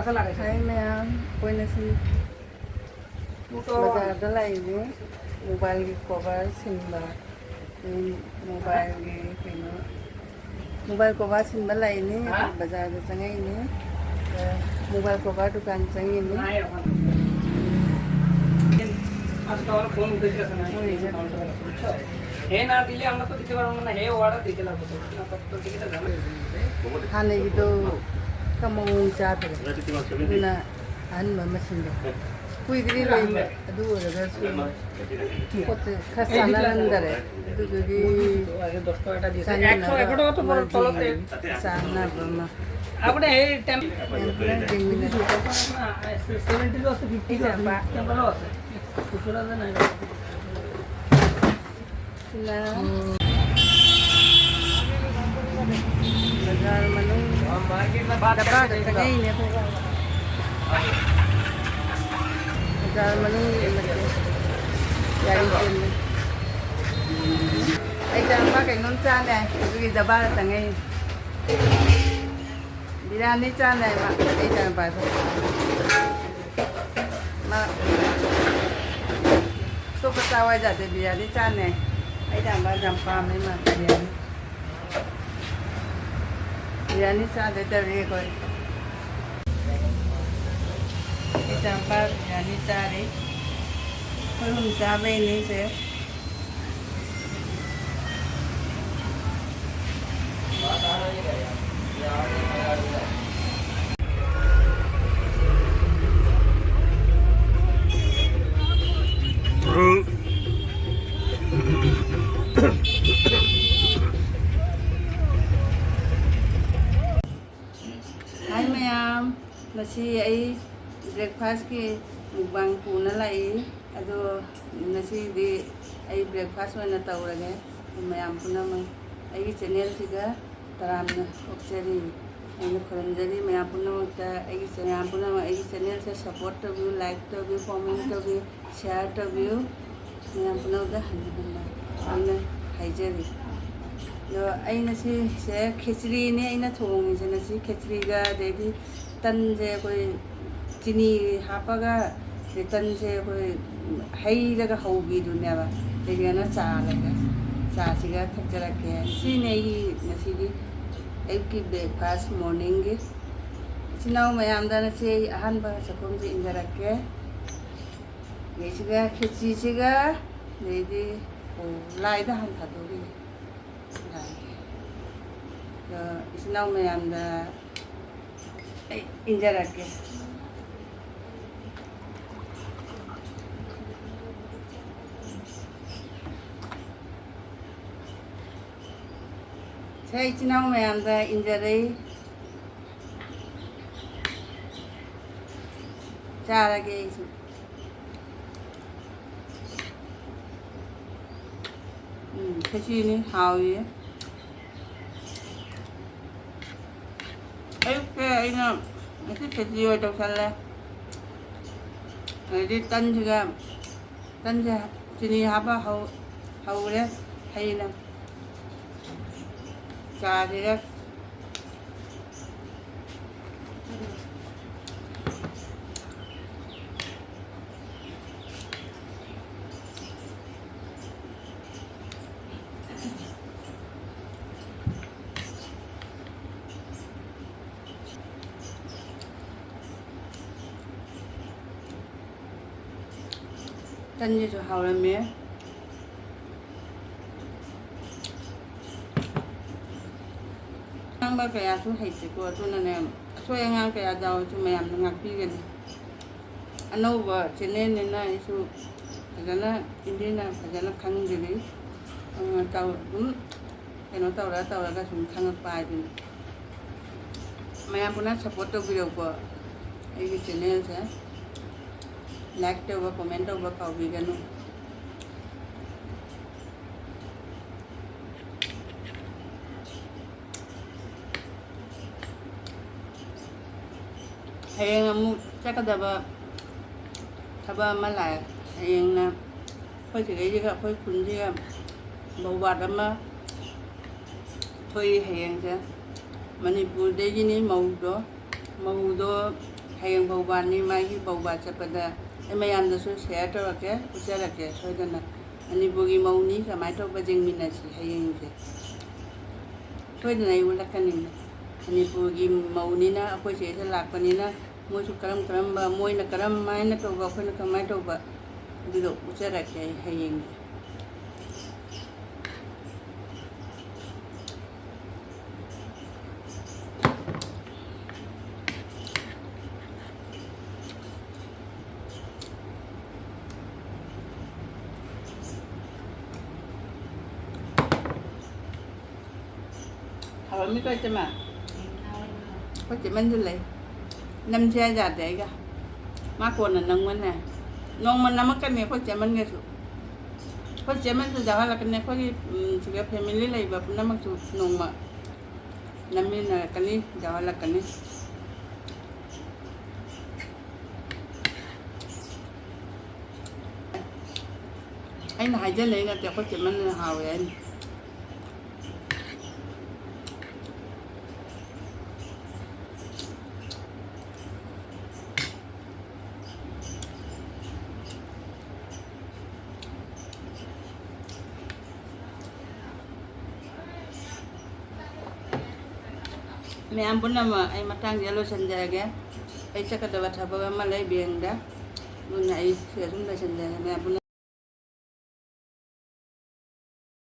Hai ma'am, quên là xin bazaar đó ini mobile cover simba mobile kino mobile cover simba lah ini bazaar da changai ini mobile cover dukan changai ini hane itu kamu cari na an mama simba kuidri loy adu daga su pot khasana nandare adu jogi 100 ekoro to bor tolote sana brahma apne ei temp 70 lo 50 lo tempo lo kusura da na sila bazaar manung market na bada bada tagay ni ako bazaar manung yari chen ai jang ba kai non cha này cái da ba tagay biryani cha này ma ai jang ba ma to ka ta wa ja de biryani cha này ai jang ba jam pa mai ma biryani biryani sa de tare ko isambar biryani tare ko hum sa be ni se Hai ma'am, nasi ai breakfast ki mukbang puna lai ado nasi di ai breakfast wana taurage ma'am puna mang ai channel siga taramna oksari ai kharanjari ma'am puna ta ai channel puna ai channel se support to view like to view comment to view share to view ma'am puna da hanna aina haijari yo aina si se khichdi ne aina thong je na si khichdi ga dedi tan je koi chini hapaga de tan je koi hai laga hobi dunya ba dedi na cha laga cha si ga thakjara ke si ne yi na si gi ai ki breakfast morning gi sinau mayam da na si ahan ba sakom je injara ke ye si ga khichdi si ga dedi lai da han tha do gi isinaw mayam da injara ke sa isinaw mayam da injara chara ke isu kashi ni hawi ai na nasi kecil itu salah. Jadi tan juga tan sini apa hau deh, hai na. Cari deh. Tan như cho hầu lên mía ăn bao kaya su hay chỉ của su này su yang ăn kaya giàu su mày ăn ngạc pi cái anh nấu vợ cho nên là su phải là ini là phải là khăng gì đấy tàu đúng cái nó tàu là cái súng khăng bài thì mày ăn cũng support được video của cái channel thế like to comment over kau vegan hayang amu chắc là thaba malai hayang na phơi cái gì cả phơi kun gì cả bầu bạt mà phơi hayang chứ Manipur đây gì màu đó ꯍꯌꯦꯡ ꯕꯧꯕꯥꯟꯅꯤ ꯃꯥꯒꯤ ꯕꯧꯕꯥ ꯆꯠꯄꯗ ꯑꯩ ꯃꯌꯥꯝꯗꯁꯨ share ꯇꯧꯔꯛꯀꯦ ꯎꯠꯆꯔꯛꯀꯦ ꯁꯣꯏꯗꯅ ꯃꯅꯤꯄꯨꯔꯒꯤ ꯃꯧꯅꯤ ꯀꯃꯥꯏꯅ ꯇꯧꯕ ꯌꯦꯡꯃꯤꯟꯅꯁꯤ ꯍꯌꯦꯡꯁꯦ ꯁꯣꯏꯗꯅ ꯑꯩ ꯎꯠꯂꯛꯀꯅꯤ ꯃꯅꯤꯄꯨꯔꯒꯤ ꯃꯧꯅꯤꯅ ꯑꯩꯈꯣꯏ ꯁꯤꯗ ꯂꯥꯛꯄꯅꯤꯅ ꯃꯣꯏꯁꯨ ꯀꯔꯝꯕ ꯃꯣꯏꯅ ꯀꯔꯝꯃꯥꯏꯅ ꯇꯧꯕ ꯑꯩꯈꯣꯏꯅ ꯀꯃꯥꯏꯅ ꯇꯧꯕ ꯑꯗꯨꯗꯣ ꯎꯠꯆꯔꯛꯀꯦ ꯑꯩ ꯍꯌꯦꯡꯁꯦ हवा में मा có chị mình lấy năm xe giả để cả má còn là nông mình nắm cái này có chị mình nghe có chị mình từ giờ là cái này có chị cái family này và nắm mặc nông mà nắm mình là cái này giờ là cái này anh hai giờ lấy cái có chị mình hào vậy anh Mẹ pun nama ai matang dia lo senjaga ai cakap dapat apa lagi biang dah, lu naik siapa pun dah senjaga mẹ pun